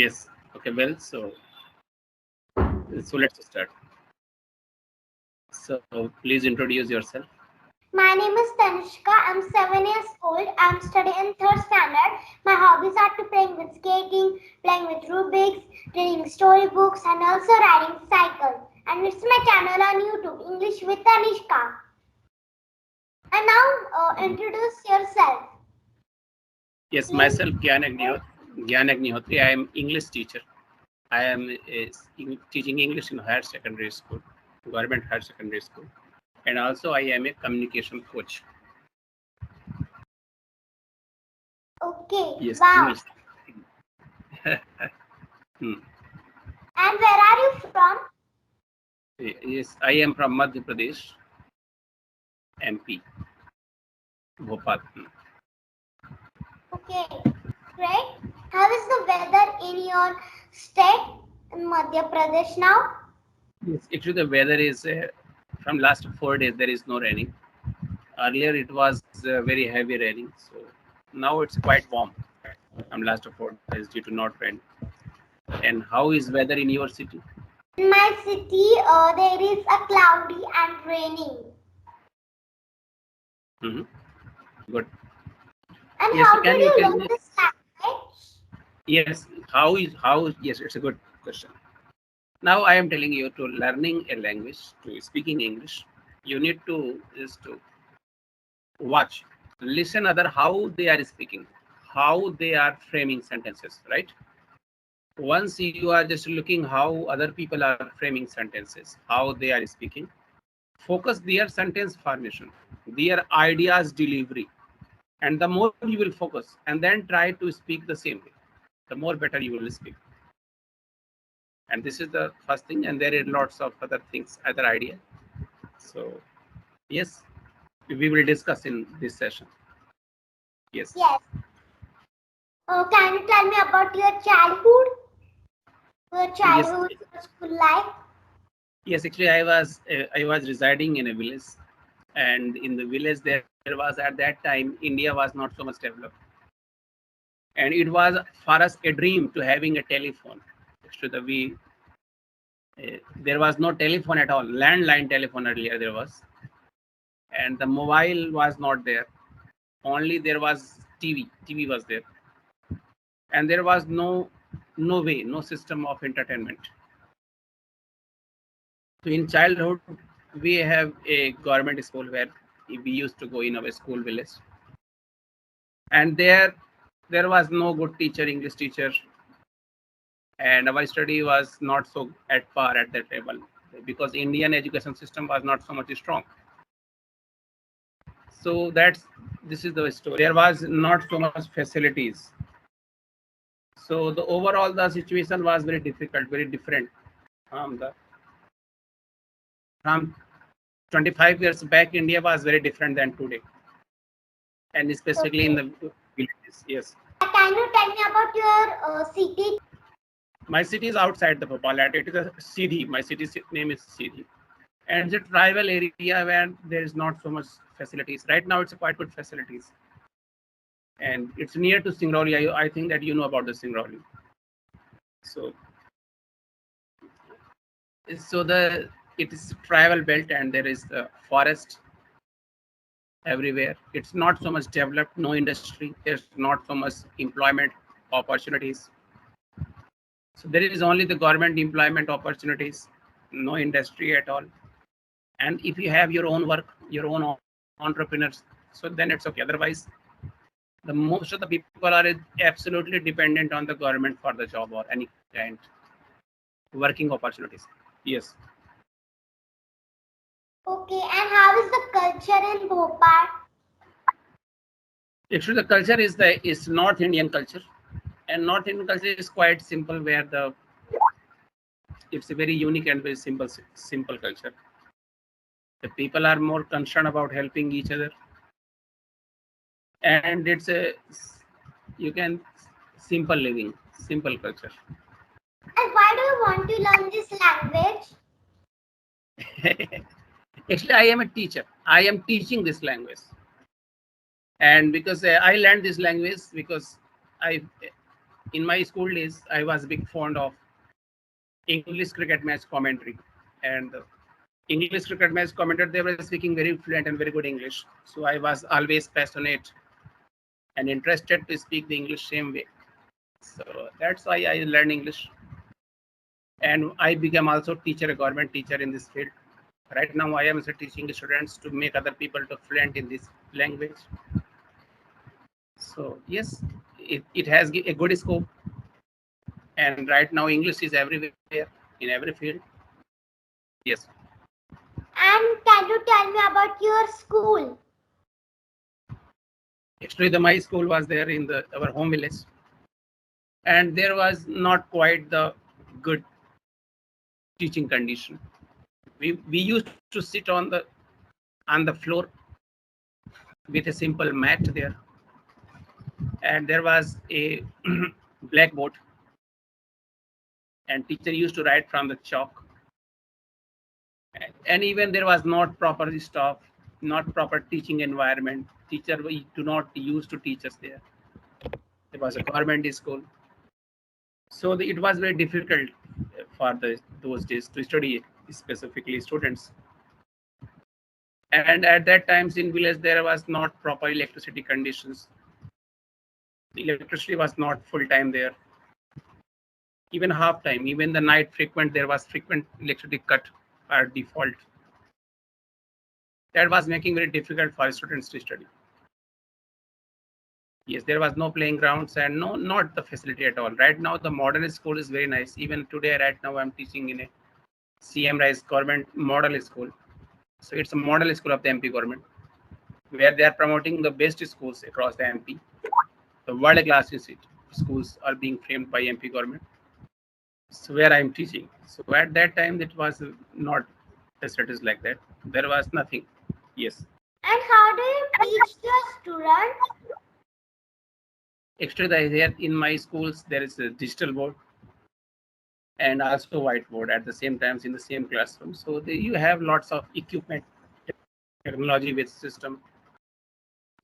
Yes. Okay. Well, so let's start. So please introduce yourself. My name is Tanishka. I'm 7 years old. I'm studying in third standard. My hobbies are to playing with skating, playing with Rubik's, reading storybooks, and also riding cycle. And it's my channel on YouTube, English with Tanishka. And now introduce yourself. Yes, Please. myself Gyan Agnihotri. I am English teacher. I am teaching English in higher secondary school, government higher secondary school, and also I am a communication coach. Okay. Yes, Wow. English. Hmm. And where are you from? Yes, I am from Madhya Pradesh, MP, Bhopal. Okay. Great. How is the weather in your state, in Madhya Pradesh now? Yes, actually the weather is from last 4 days there is no raining. Earlier it was very heavy raining, so now it's quite warm from last 4 days due to not rain. And how is weather in your city? In my city, there is a cloudy and raining. Hmm. Good. And Yes, so how can did you you tell learn me? this language? Yes, how? Yes, it's a good question. Now I am telling you to learning a language, to speaking English. You need to just to watch, listen other how they are speaking, how they are framing sentences, right? Once you are just looking how other people are framing sentences, how they are speaking, focus their sentence formation, their ideas delivery, and the more you will focus and then try to speak the same way, the more better you will speak. And this is the first thing, and there are lots of other things, other ideas. So yes, we will discuss in this session. Yes. Yes. Can you tell me about your childhood? Your Yes. childhood, your school life? Yes, actually I was residing in a village, and in the village there was at that time India was not so much developed, and it was for us a dream to having a telephone. So there was no telephone at all, landline telephone earlier there was, and the mobile was not there. Only there was TV was there, and there was no way, no system of entertainment. So in childhood, we have a government school where we used to go in our school village, and there was no good teacher, English teacher, and our study was not so at par at that level because Indian education system was not so much strong. So this is the story. There was not so much facilities. So the overall the situation was very difficult, very different from 25 years back. India was very different than today, and especially in Okay. the villages. Yes. Can you tell me about your city? My city is outside the Bhopal. It is a Siddhi. My city's name is Siddhi, and it's a tribal area where there is not so much facilities. Right now, it's quite good facilities, and it's near to Singrauli. I think that you know about the Singrauli. So, it is tribal belt, and there is the forest everywhere. It's not so much developed. No industry. There's not so much employment opportunities. So there is only the government employment opportunities. No industry at all. And if you have your own work, your own entrepreneurs, so then it's okay. Otherwise, the most of the people are absolutely dependent on the government for the job or any kind working opportunities. Yes. Okay. And how is the culture in Bhopal? Actually, the culture is North Indian culture, and North Indian culture is quite simple, where it's a very unique and very simple culture. The people are more concerned about helping each other, and it's a you can simple living, simple culture. And why do you want to learn this language? Actually, I am a teacher. I am teaching this language, and because I learned this language because I in my school days, I was big fond of English cricket match commentary, and English cricket match commentator, they were speaking very fluent and very good English. So I was always passionate and interested to speak the English same way. So that's why I learned English, and I became also teacher, a government teacher in this field. Right now, I am also teaching students to make other people to fluent in this language. So yes, it has a good scope, and right now English is everywhere in every field. Yes. And can you tell me about your school? Actually, my school was there in our home village, and there was not quite the good teaching condition. We used to sit on the floor with a simple mat there, and there was a blackboard, and teacher used to write from the chalk, and even there was not proper staff, not proper teaching environment. Teacher we do not use to teach us there. It was a government school, so it was very difficult for those days to study, specifically students. And at that times in village there was not proper electricity conditions. The electricity was not full time there, even half time, even the night frequent, there was frequent electricity cut by default. That was making very difficult for students to study. Yes, there was no playing grounds and not the facility at all. Right now the modern school is very nice. Even today, right now I'm teaching in a CM Rice government model school. So it's a model school of the MP government, where they are promoting the best schools across the MP. The world class schools are being framed by MP government. So where I'm teaching. So at that time it was not facilities like that. There was nothing. Yes. And how do you teach the students? Actually, here in my schools there is a digital board and also whiteboard at the same times in the same classroom. So you have lots of equipment, technology with system.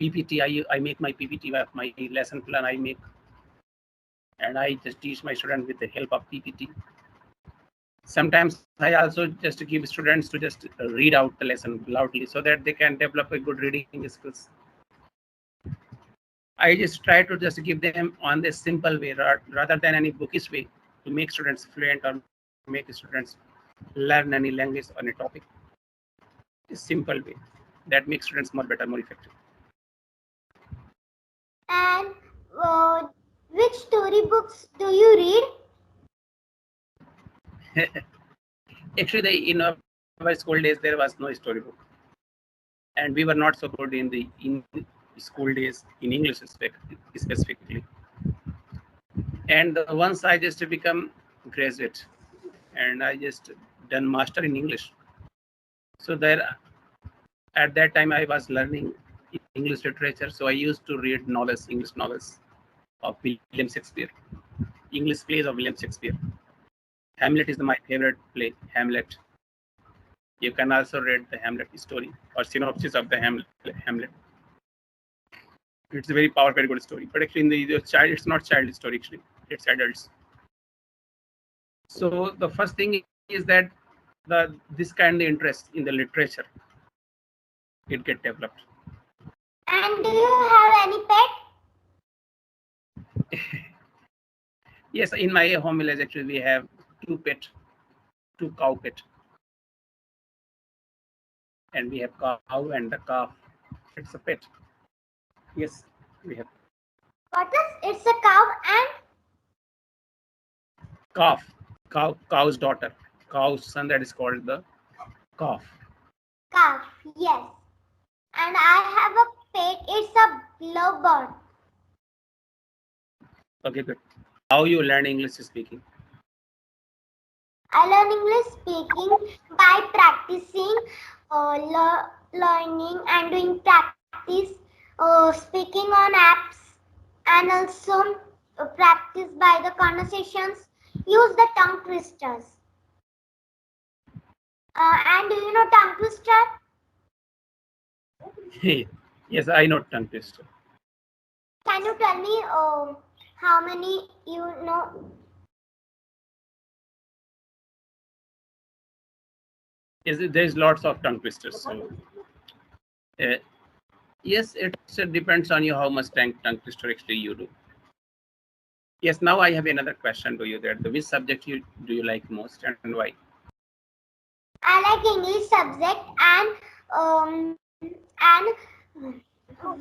PPT, I make my PPT, my lesson plan I make, and I just teach my students with the help of PPT. Sometimes I also just give students to just read out the lesson loudly so that they can develop a good reading skills. I just try to just give them on this simple way rather than any bookish way to make students fluent or make students learn any language on a topic. A simple way that makes students more better, more effective. And which storybooks do you read? Actually, in our school days, there was no storybook, and we were not so good in school days in English specifically. And once I just become graduate, and I just done master in English. So there, at that time, I was learning English literature. So I used to read novels, English novels of William Shakespeare, English plays of William Shakespeare. Hamlet is my favorite play, Hamlet. You can also read the Hamlet story or synopsis of the Hamlet. It's a very powerful, very good story. But actually, in the child, it's not child story. Actually, it's adults. So the first thing is that this kind of interest in the literature, it get developed. And do you have any pet? Yes, in my home village, actually, we have two cow pet, and we have cow and the calf. It's a pet. Yes, we have What is? It's a cow and calf. Cow's daughter. Cow's son, that is called the calf. calf. Yes. And I have a pet. It's a lovebird. Okay, good. How you learn English speaking? I learn English speaking by practicing, learning and doing practice, speaking on apps, and also practice by the conversations. Use the tongue twisters. And do you know tongue twister? Yes, I know tongue twister. Can you tell me How many you know? There's lots of tongue twisters. So, uh, yes, it depends on you how much tongue twister actually you do. Yes, now I have another question to you there. Which subject do you like most and why? I like English subject and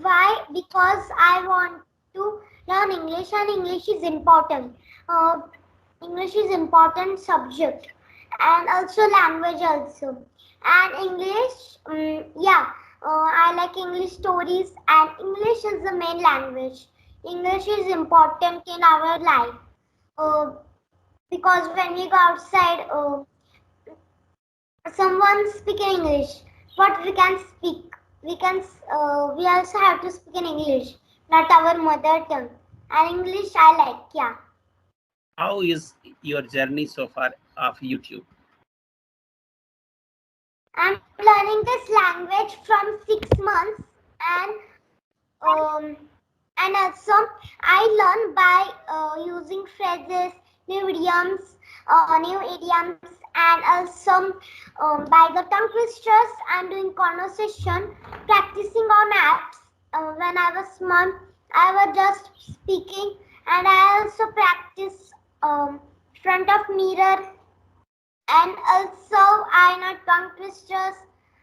why? Because I want to learn English and English is important. Uh, English is important subject and also language also. And English, yeah, I like English stories and English is the main language. English is important in our life uh, because when we go outside, someone speak in English, but we can speak. We also have to speak in English, not our mother tongue. And English I like, yeah. How is your journey so far of YouTube? I'm learning this language from 6 months, and um, and also I learn by using phrases, new idioms, and also by the tongue twisters and doing conversation, practicing on apps. When I was small, I was just speaking, and I also practice front of mirror, and also I know tongue twisters.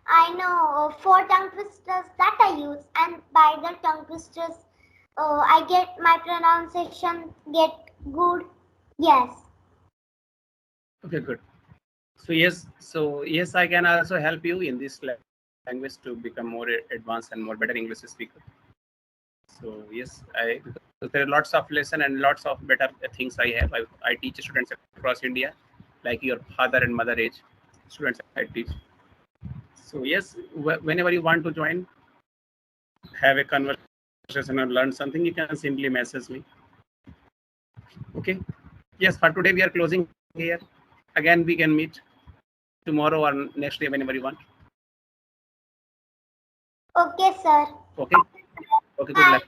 I know 4 tongue twisters that I use, and by the tongue twisters, I get my pronunciation get good. Yes. Okay, good. So yes, I can also help you in this language to become more advanced and more better English speaker. So yes, because there are lots of lesson and lots of better things I have. I teach students across India, like your father and mother age students I teach. So yes, whenever you want to join, have a conversation or learn something, you can simply message me. Okay. Yes, for today we are closing here. Again, we can meet tomorrow or next day whenever you want. Okay, sir. Okay. Okay. Good Bye. luck.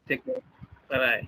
Take care. Bye bye.